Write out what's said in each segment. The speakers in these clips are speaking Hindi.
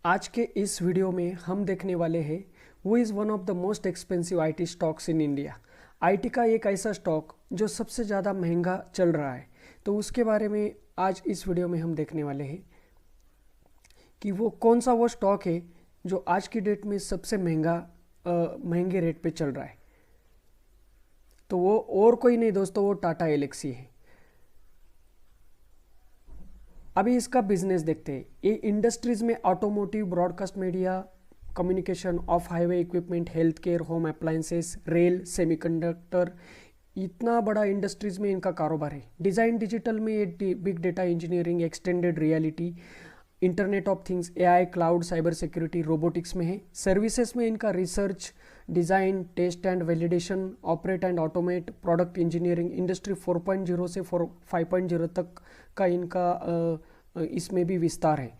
आज के इस वीडियो में हम देखने वाले हैं वो is one of the most expensive IT stocks in India. IT का एक ऐसा स्टॉक जो सबसे ज़्यादा महंगा चल रहा है, तो उसके बारे में आज इस वीडियो में हम देखने वाले हैं कि वो कौन सा वो स्टॉक है जो आज की डेट में सबसे महंगे रेट पे चल रहा है। तो वो और कोई नहीं दोस्तों, वो टाटा एलेक्सी है। अभी इसका बिजनेस देखते हैं। ये इंडस्ट्रीज में automotive, broadcast media, communication, of highway equipment, health care, home appliances, rail, semiconductor, इतना बड़ा इंडस्ट्रीज में इनका कारोबार है। डिज़ाइन डिजिटल में ये big data engineering, extended reality, internet of things, AI, cloud, cyber security, robotics में है। सर्विसेज में इनका research, design, test and validation, operate and automate, product engineering, industry 4.0 से 5.0 तक का इनका इसमें भी विस्तार है।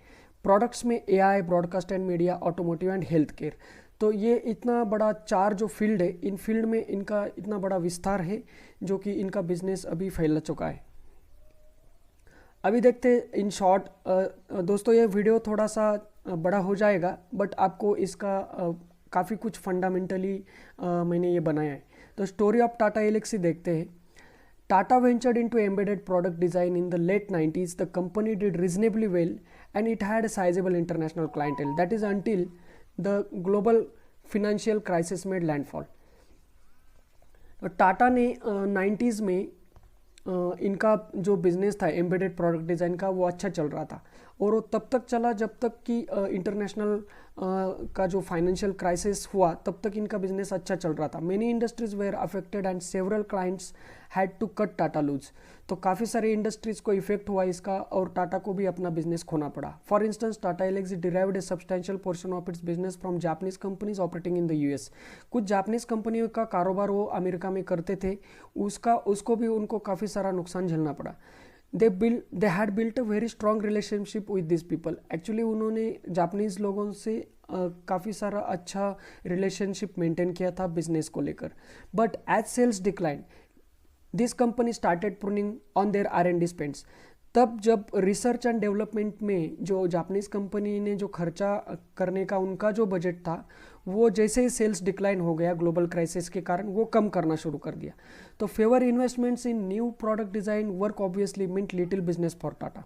प्रोडक्ट्स में AI, broadcast and media, automotive and health care. तो ये इतना बड़ा चार जो फील्ड है, इन फील्ड में इनका इतना बड़ा विस्तार है जो कि इनका बिजनेस अभी फैल चुका है। अभी देखते इन शॉर्ट दोस्तों, ये वीडियो थोड़ा सा बड़ा हो जाएगा, बट आपको इसका काफ़ी कुछ फंडामेंटली मैंने ये बनाया है। तो स्टोरी ऑफ टाटा एलेक्सी देखते हैं। Tata ventured into embedded product design in the late 90s. The company did reasonably well and it had a sizable international clientele. That is until the global financial crisis made landfall. Tata ने 90s में इनका जो बिजनेस था एम्बेडेड प्रोडक्ट डिज़ाइन का, वो अच्छा चल रहा था। और वो तब तक चला जब तक कि इंटरनेशनल का जो फाइनेंशियल क्राइसिस हुआ, तब तक इनका बिजनेस अच्छा चल रहा था। Many industries were affected and several clients had to cut Tata loose. तो काफ़ी सारे इंडस्ट्रीज को इफेक्ट हुआ इसका, और टाटा को भी अपना बिजनेस खोना पड़ा। For instance, Tata Elxsi derived a substantial portion of its business from Japanese companies operating in the US. कुछ जापानीज कंपनियों का कारोबार वो अमेरिका में करते थे, उसको भी उनको काफ़ी सारा नुकसान झेलना पड़ा। They had built a very strong relationship with this people. Actually उन्होंने जापानीज लोगों से काफ़ी सारा अच्छा रिलेशनशिप मेंटेन किया था बिजनेस को लेकर। But as sales decline, this company started pruning on their R&D spends. तब जब रिसर्च एंड डेवलपमेंट में जो जापानीज कंपनी ने जो खर्चा करने का उनका जो बजट था, वो जैसे ही सेल्स डिक्लाइन हो गया ग्लोबल क्राइसिस के कारण, वो कम करना शुरू कर दिया। तो fewer investments in new product design work obviously meant little business for Tata.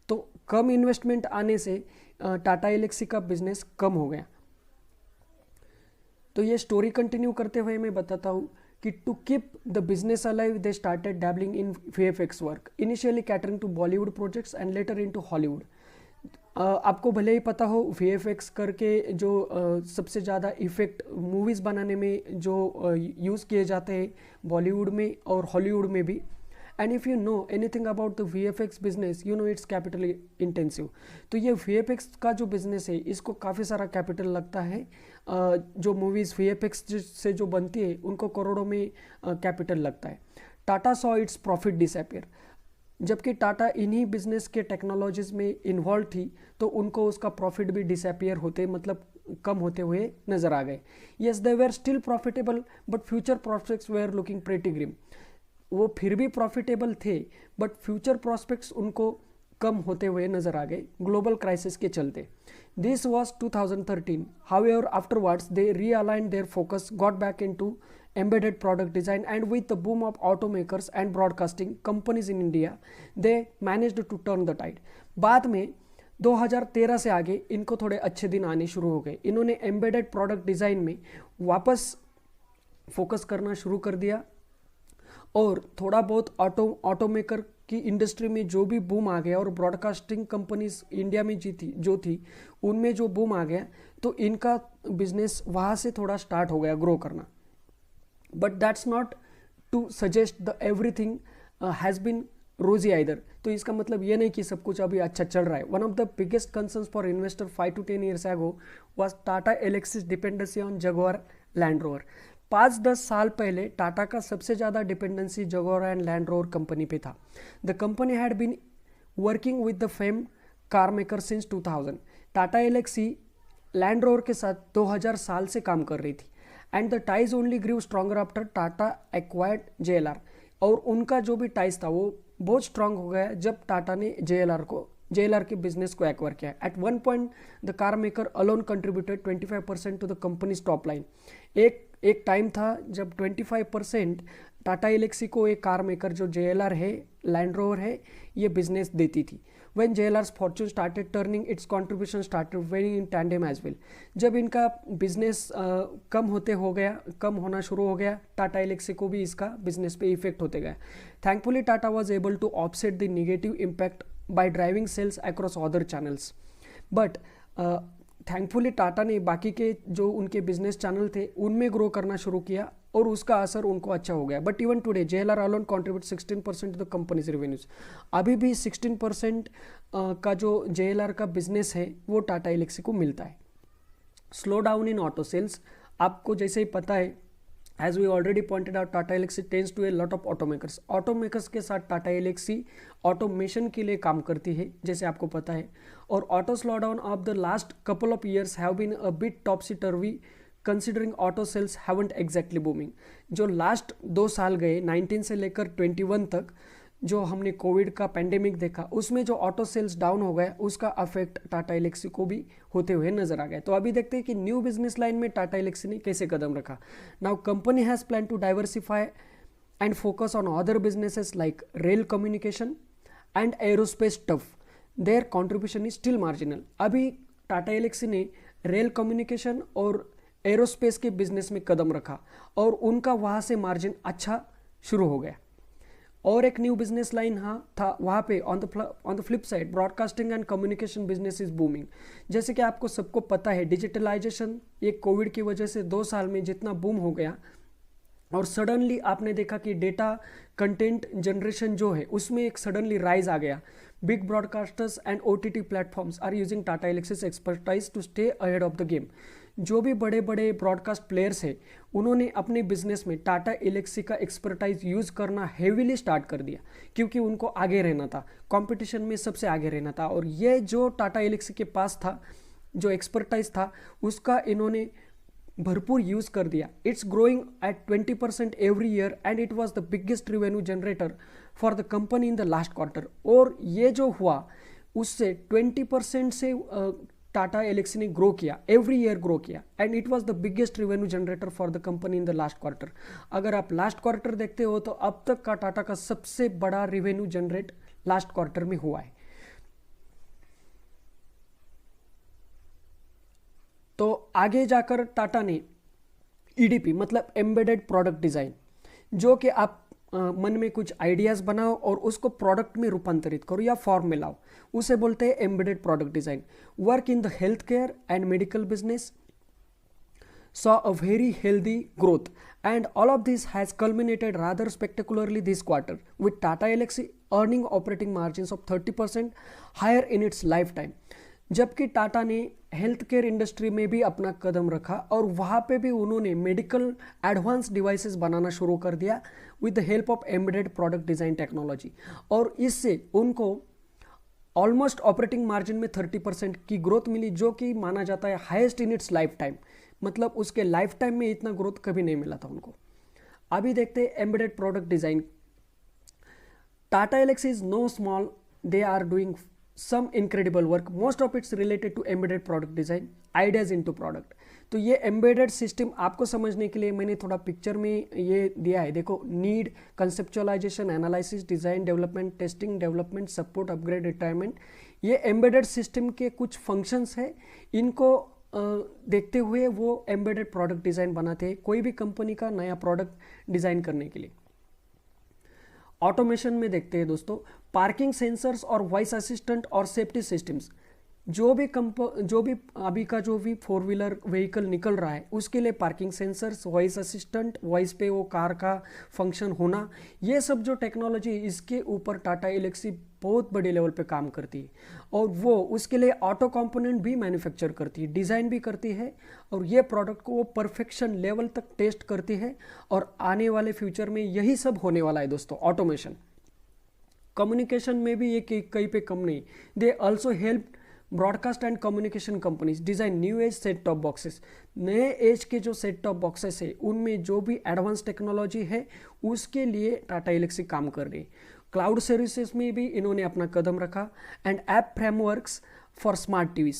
तो कम इन्वेस्टमेंट आने से टाटा एलेक्सी का बिजनेस कम हो गया। तो ये स्टोरी कंटिन्यू करते हुए मैं बताता हूँ कि to keep the business alive they started dabbling in VFX work, initially catering to Bollywood projects and later into Hollywood. आपको भले ही पता हो VFX करके जो सबसे ज़्यादा इफेक्ट मूवीज़ बनाने में जो यूज़ किए जाते हैं बॉलीवुड में और हॉलीवुड में भी। And if you know anything about the VFX business, you know it's capital intensive. तो ये VFX का जो बिजनेस है, इसको काफ़ी सारा कैपिटल लगता है। जो मूवीज़ VFX से जो बनती है, उनको करोड़ों में कैपिटल लगता है। Tata saw its profit disappear. जबकि टाटा इन्हीं बिजनेस के टेक्नोलॉजीज में इन्वॉल्व थी, तो उनको उसका प्रॉफिट भी डिसअपियर होते, मतलब कम होते हुए नजर आ गए। Yes, they were still profitable but future prospects were looking pretty grim. वो फिर भी प्रॉफिटेबल थे, बट फ्यूचर प्रॉस्पेक्ट्स उनको कम होते हुए नजर आ गए ग्लोबल क्राइसिस के चलते। This was 2013। However afterwards they realigned their focus, got back into embedded product design, and with the boom of automakers and broadcasting companies in India, they managed to turn the tide. बाद में 2013 से आगे इनको थोड़े अच्छे दिन आने शुरू हो गए। इन्होंने एम्बेडेड प्रोडक्ट डिज़ाइन में वापस फोकस करना शुरू कर दिया, और थोड़ा बहुत ऑटोमेकर की इंडस्ट्री में जो भी बूम आ गया, और ब्रॉडकास्टिंग कंपनीज इंडिया में जो थी उनमें जो बूम आ गया, तो इनका बिजनेस वहाँ से थोड़ा स्टार्ट हो गया ग्रो करना। But that's not to suggest the everything has been rosy either. तो इसका मतलब ये नहीं कि सब कुछ अभी अच्छा चल रहा है। One of the biggest concerns for investor 5 to 10 years ago was Tata Elxsi's dependency on Jaguar Land Rover. 5-10 साल पहले टाटा का सबसे ज़्यादा dependency Jaguar and Land Rover company पे था। The company had been working with the fame car maker since 2000। Tata Elxsi Land Rover के साथ 2000 साल से काम कर रही थी। And the ties only grew stronger after Tata acquired JLR। और उनका जो भी टाइज था वो बहुत स्ट्रांग हो गया जब टाटा ने JLR को JLR के बिजनेस को एक्वायर किया। At one point the car maker alone contributed 25% to the company's top line. एक टाइम था जब 25% टाटा एलेक्सी को एक कार मेकर जो JLR है, लैंड रोवर है, ये बिजनेस देती थी। When JLR's fortune started turning, its contribution started weighing in tandem as well. जब इनका बिजनेस कम होना शुरू हो गया, टाटा एलेक्सी को भी इसका बिजनेस पे इफेक्ट होते गया। Thankfully Tata was able to offset the negative impact by driving sales across other channels. But thankfully Tata ने बाकी के जो उनके बिजनेस चैनल थे उनमें ग्रो करना शुरू किया और उसका असर उनको अच्छा हो गया। But even today JLR alone contribute 16% to the company's revenues. अभी भी 16% का जो JLR का बिजनेस है वो टाटा एलेक्सी को मिलता है। Slow down in auto sales, आपको जैसे ही पता है, as we already pointed out, Tata Elxsi tends to a lot of automakers के साथ टाटा एलेक्सी ऑटोमेशन के लिए काम करती है, जैसे आपको पता है। और auto slow down of the last couple of years have been a bit topsy turvy considering auto sales haven't exactly booming. जो लास्ट 2 साल गए 19 से लेकर 21 तक जो हमने कोविड का पैंडेमिक देखा, उसमें जो ऑटो सेल्स डाउन हो गया उसका अफेक्ट टाटा एलेक्सी को भी होते हुए नजर आ गया। तो अभी देखते हैं कि न्यू बिजनेस लाइन में टाटा एलेक्सी ने कैसे कदम रखा। Now company has plan to diversify and focus on other businesses like rail communication and aerospace tough. Their contribution is still marginal. अभी टाटा एलेक्सी ने रेल कम्युनिकेशन और एरोस्पेस के बिजनेस में कदम रखा और उनका वहाँ से मार्जिन अच्छा शुरू हो गया। और एक न्यू बिजनेस लाइन था वहाँ पे on the flip side, broadcasting and communication business is booming. जैसे कि आपको सबको पता है, डिजिटलाइजेशन ये कोविड की वजह से 2 साल में जितना बूम हो गया और सडनली आपने देखा कि डेटा कंटेंट जनरेशन जो है उसमें एक सडनली राइज आ गया। Big broadcasters and OTT platforms are using Tata Elxsi's expertise to stay ahead of the game. जो भी बड़े बड़े ब्रॉडकास्ट प्लेयर्स हैं उन्होंने अपने बिजनेस में टाटा एलेक्सी का एक्सपर्टाइज यूज़ करना हेवीली स्टार्ट कर दिया, क्योंकि उनको आगे रहना था, कंपटीशन में सबसे आगे रहना था। और ये जो टाटा एलेक्सी के पास था, जो एक्सपर्टाइज था, उसका इन्होंने भरपूर यूज़ कर दिया। It's growing at 20% every year and it was the biggest revenue generator for the company in the last quarter. और ये जो हुआ उससे 20% से टाटा एलेक्सी ने ग्रो किया, एवरी ईयर ग्रो किया, and it was the biggest revenue generator for the company in the last quarter. अगर आप लास्ट क्वार्टर देखते हो तो अब तक का टाटा का सबसे बड़ा रेवेन्यू जनरेट लास्ट क्वार्टर में हुआ है। तो आगे जाकर टाटा ने EDP मतलब एम्बेडेड प्रोडक्ट डिजाइन, जो कि आप मन में कुछ आइडियाज़ बनाओ और उसको प्रोडक्ट में रूपांतरित करो या फॉर्म में लाओ, उसे बोलते हैं embedded product design. Work in the health care and medical business saw a very healthy growth, and all of this has culminated rather spectacularly this quarter with Tata Elxsi earning operating margins of 30% higher in its lifetime। जबकि टाटा ने हेल्थ केयर इंडस्ट्री में भी अपना कदम रखा और वहाँ पे भी उन्होंने मेडिकल एडवांस डिवाइसेस बनाना शुरू कर दिया with the help of embedded product design technology, और इससे उनको ऑलमोस्ट ऑपरेटिंग मार्जिन में 30% की ग्रोथ मिली, जो कि माना जाता है highest in its life time. मतलब उसके लाइफ टाइम में इतना ग्रोथ कभी नहीं मिला था उनको। अभी देखते हैं embedded product design. Tata Elxsi is no small, they are doing some incredible work, most of it's related to embedded product design, ideas into product। तो ये embedded system आपको समझने के लिए मैंने थोड़ा पिक्चर में ये दिया है, देखो, need, conceptualisation, analysis, design, development, testing, development, support, upgrade, retirement, ये embedded system के कुछ फंक्शंस है। इनको देखते हुए वो embedded product डिज़ाइन बनाते हैं कोई भी कंपनी का नया प्रोडक्ट डिज़ाइन करने के लिए। ऑटोमेशन में देखते हैं दोस्तों, पार्किंग सेंसर्स और वॉइस असिस्टेंट और सेफ्टी सिस्टम्स, जो भी अभी का जो भी 4 व्हीलर व्हीकल निकल रहा है उसके लिए parking sensors, voice assistant, voice पे वो कार का फंक्शन होना, ये सब जो टेक्नोलॉजी, इसके ऊपर टाटा एलेक्सी बहुत बड़े लेवल पे काम करती है। और वो उसके लिए ऑटो कंपोनेंट भी मैन्युफैक्चर करती है, डिज़ाइन भी करती है, और ये प्रोडक्ट को वो परफेक्शन लेवल तक टेस्ट करती है। और आने वाले फ्यूचर में यही सब होने वाला है दोस्तों, ऑटोमेशन। कम्युनिकेशन में भी ये कहीं पे कम नहीं, they also help broadcast and communication companies design new age set top boxes. नए एज के जो सेट टॉप बॉक्सेस है उनमें जो भी एडवांस टेक्नोलॉजी है उसके लिए टाटा एलेक्सी काम कर रही है। क्लाउड सर्विसेज में भी इन्होंने अपना कदम रखा। And app frameworks for smart TV,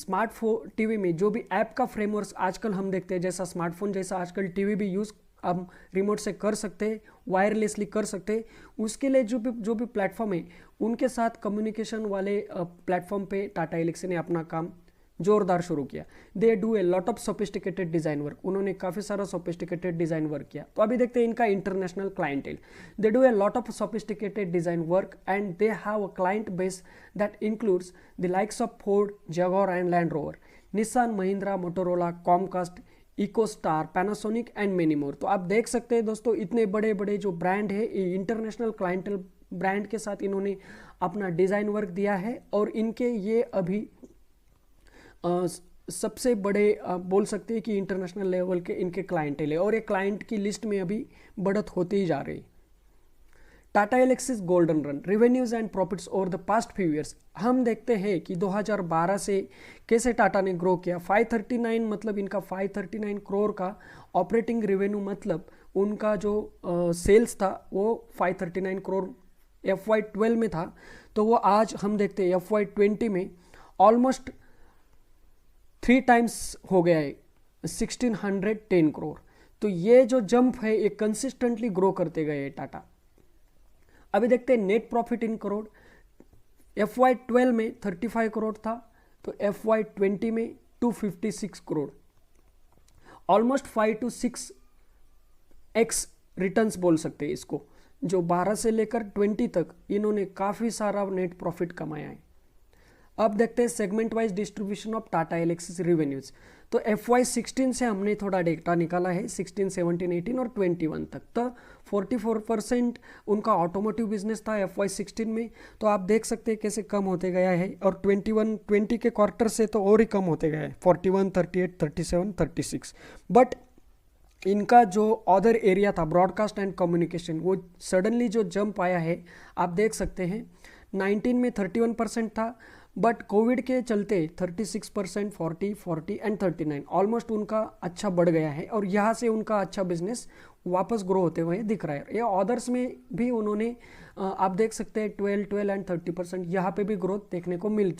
TV में जो भी ऐप का फ्रेमवर्क आजकल हम देखते हैं, जैसा स्मार्टफोन जैसा आजकल टीवी भी यूज़ हम रिमोट से कर सकते हैं, वायरलेसली कर सकते हैं, उसके लिए जो भी प्लेटफॉर्म है उनके साथ कम्युनिकेशन वाले प्लेटफॉर्म पे टाटा एलेक्सी ने अपना काम जोरदार शुरू किया। दे do a lot of sophisticated design work, उन्होंने काफ़ी सारा सोफिस्टिकेटेड डिज़ाइन वर्क किया। तो अभी देखते हैं इनका international clientele. They do a lot of sophisticated design work and they have a client base that includes the likes of Ford, Jaguar and Land Rover, Nissan, Mahindra, Motorola, Comcast, EchoStar, Panasonic and many more. तो आप देख सकते हैं दोस्तों, इतने बड़े बड़े जो ब्रांड है, इंटरनेशनल क्लाइंटल ब्रांड के साथ इन्होंने अपना डिज़ाइन वर्क दिया है। और इनके ये अभी सबसे बड़े बोल सकते हैं कि इंटरनेशनल लेवल के इनके क्लाइंटेल है, और ये क्लाइंट की लिस्ट में अभी बढ़त होती ही जा रही। Tata Alexis golden run, revenues and profits over the past few years. हम देखते हैं कि 2012 से कैसे टाटा ने ग्रो किया। 539 मतलब इनका 539 करोड़ का ऑपरेटिंग रेवेन्यू, मतलब उनका जो सेल्स था वो 539 करोड़ FY12 में था। तो वो आज हम देखते हैं FY20 में ऑलमोस्ट 3 टाइम्स हो गया है, 1610 करोड़। तो ये जो जंप है ये कंसिस्टेंटली ग्रो करते गए टाटा। अभी देखते हैं net profit in crore. FY12 में 35 करोड़ था, तो FY20 में 256 crore, almost 5 to 6x returns बोल सकते हैं इसको। जो 12 से लेकर 20 तक इन्होंने काफ़ी सारा नेट प्रॉफिट कमाया है। अब देखते हैं segment wise distribution of Tata Alexis revenues. तो FY16 से हमने थोड़ा डेटा निकाला है, 16, 17, 18 और 21 तक। तो 44% उनका ऑटोमोटिव बिजनेस था FY16 में। तो आप देख सकते हैं कैसे कम होते गया है, और 20 के क्वार्टर से तो और ही कम होते गया है, 41, 38, 37, 36। बट इनका जो अदर एरिया था ब्रॉडकास्ट एंड कम्युनिकेशन, वो सडनली जो जंप आया है आप देख सकते हैं। 19 में 31% था, बट कोविड के चलते 36%, 40, 40 एंड 39 ऑलमोस्ट उनका अच्छा बढ़ गया है, और यहाँ से उनका अच्छा बिजनेस वापस ग्रो होते हुए दिख रहा है। ये अदर्स में भी उन्होंने आप देख सकते हैं 12 एंड 30% यहाँ पे भी ग्रोथ देखने को मिल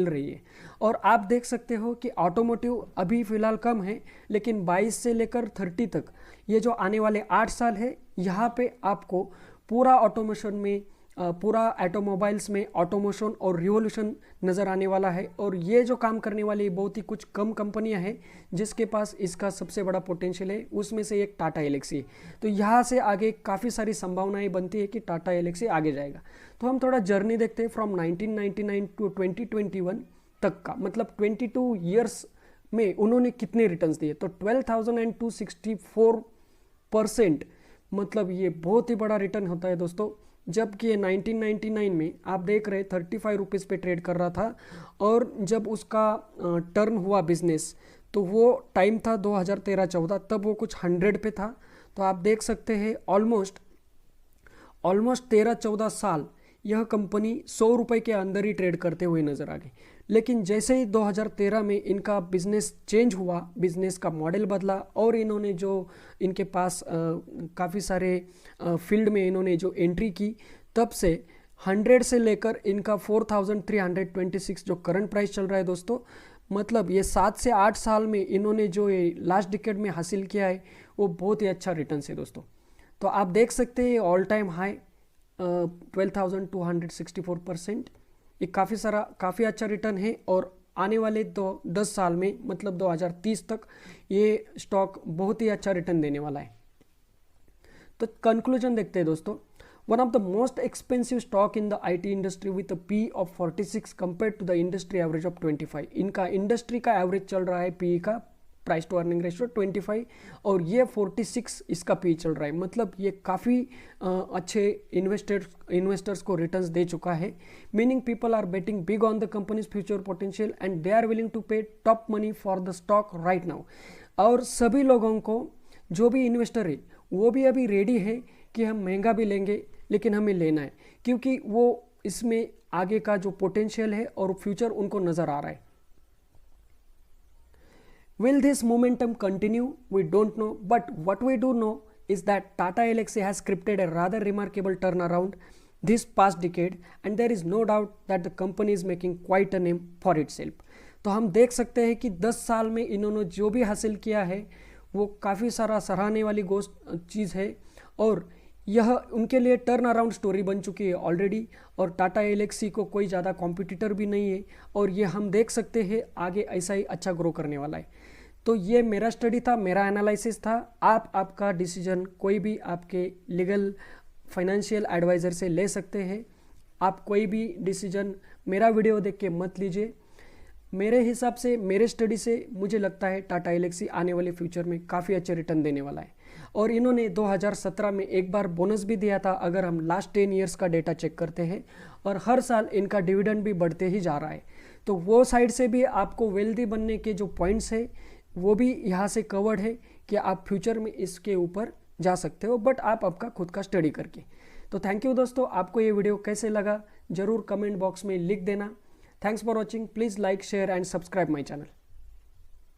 रही है। और आप देख सकते हो कि ऑटोमोटिव अभी फ़िलहाल कम है, लेकिन 22 से लेकर 30 तक ये जो आने वाले 8 साल है, यहाँ पे आपको पूरा ऑटोमेशन में, पूरा ऑटोमोबाइल्स में ऑटोमेशन और रिवोल्यूशन नज़र आने वाला है। और ये जो काम करने वाली बहुत ही कुछ कम कंपनियां हैं जिसके पास इसका सबसे बड़ा पोटेंशियल है, उसमें से एक टाटा एलेक्सी। तो यहाँ से आगे काफ़ी सारी संभावनाएं बनती है कि टाटा एलेक्सी आगे जाएगा। तो हम थोड़ा जर्नी देखते हैं फ्रॉम 1999 टू 2021 तक का, मतलब 22 ईयर्स में उन्होंने कितने रिटर्न्स दिए। तो 12,264%, मतलब ये बहुत ही बड़ा रिटर्न होता है दोस्तों। जबकि ये 1999 में आप देख रहे 35 रुपीज़ पे ट्रेड कर रहा था, और जब उसका टर्न हुआ बिजनेस तो वो टाइम था 2013-14, तब वो कुछ 100 पे था। तो आप देख सकते हैं ऑलमोस्ट 13-14 साल यह कंपनी 100 रुपये के अंदर ही ट्रेड करते हुए नज़र आ गई। लेकिन जैसे ही 2013 में इनका बिजनेस चेंज हुआ, बिजनेस का मॉडल बदला, और इन्होंने जो इनके पास काफ़ी सारे फील्ड में इन्होंने जो एंट्री की, तब से 100 से लेकर इनका 4,326 जो करंट प्राइस चल रहा है दोस्तों, मतलब ये 7 से 8 साल में इन्होंने जो ये लास्ट डिकेड में हासिल किया है वो बहुत ही अच्छा रिटर्न है दोस्तों। तो आप देख सकते हैं ऑल टाइम हाई 12,264%, ये काफ़ी अच्छा रिटर्न है। और आने वाले 10 साल में, मतलब 2030 तक, ये स्टॉक बहुत ही अच्छा रिटर्न देने वाला है। तो कंक्लूजन देखते हैं दोस्तों। One of the most expensive stock in the IT industry with a P of 46 compare to the industry average of 25। इनका इंडस्ट्री का एवरेज चल रहा है PE का, प्राइस टू अर्निंग रेशियो 25, और ये 46 इसका PE चल रहा है। मतलब ये काफ़ी अच्छे इन्वेस्टर्स को रिटर्न्स दे चुका है। Meaning people are betting big on the company's future potential and they are willing to pay top money for the stock right now. और सभी लोगों को, जो भी इन्वेस्टर है वो भी अभी रेडी है कि हम महंगा भी लेंगे लेकिन हमें लेना है, क्योंकि वो इसमें आगे का जो पोटेंशियल है और फ्यूचर उनको नज़र आ रहा है। Will this momentum continue? We don't know, but what we do know is that Tata Elxsi has scripted a rather remarkable turnaround. this past decade, and there is no doubt that the company is making quite a name for itself. तो हम देख सकते हैं कि 10 साल में इन्होंने जो भी हासिल किया है वो काफ़ी सारा सराहने वाली चीज़ है, और यह उनके लिए टर्न अराउंड स्टोरी बन चुकी है ऑलरेडी, और टाटा एलेक्सी को कोई ज़्यादा कॉम्पिटिटर भी नहीं है, और ये हम देख सकते हैं आगे ऐसा ही अच्छा ग्रो करने वाला है। तो ये मेरा स्टडी था, मेरा एनालिसिस था। आपका डिसीजन कोई भी आपके लीगल फाइनेंशियल एडवाइज़र से ले सकते हैं। आप कोई भी डिसीजन मेरा वीडियो देख के मत लीजिए। मेरे हिसाब से, मेरे स्टडी से मुझे लगता है टाटा एलेक्सी आने वाले फ्यूचर में काफ़ी अच्छे रिटर्न देने वाला है, और इन्होंने 2017 में एक बार बोनस भी दिया था अगर हम लास्ट 10 ईयर्स का डेटा चेक करते हैं, और हर साल इनका डिविडेंड भी बढ़ते ही जा रहा है। तो वो साइड से भी आपको वेल्दी बनने के जो पॉइंट्स है वो भी यहाँ से कवर्ड है कि आप फ्यूचर में इसके ऊपर जा सकते हो, बट आप आपका खुद का स्टडी करके। तो थैंक यू दोस्तों, आपको ये वीडियो कैसे लगा ज़रूर कमेंट बॉक्स में लिख देना। Thanks for watching. Please like, share and subscribe my channel.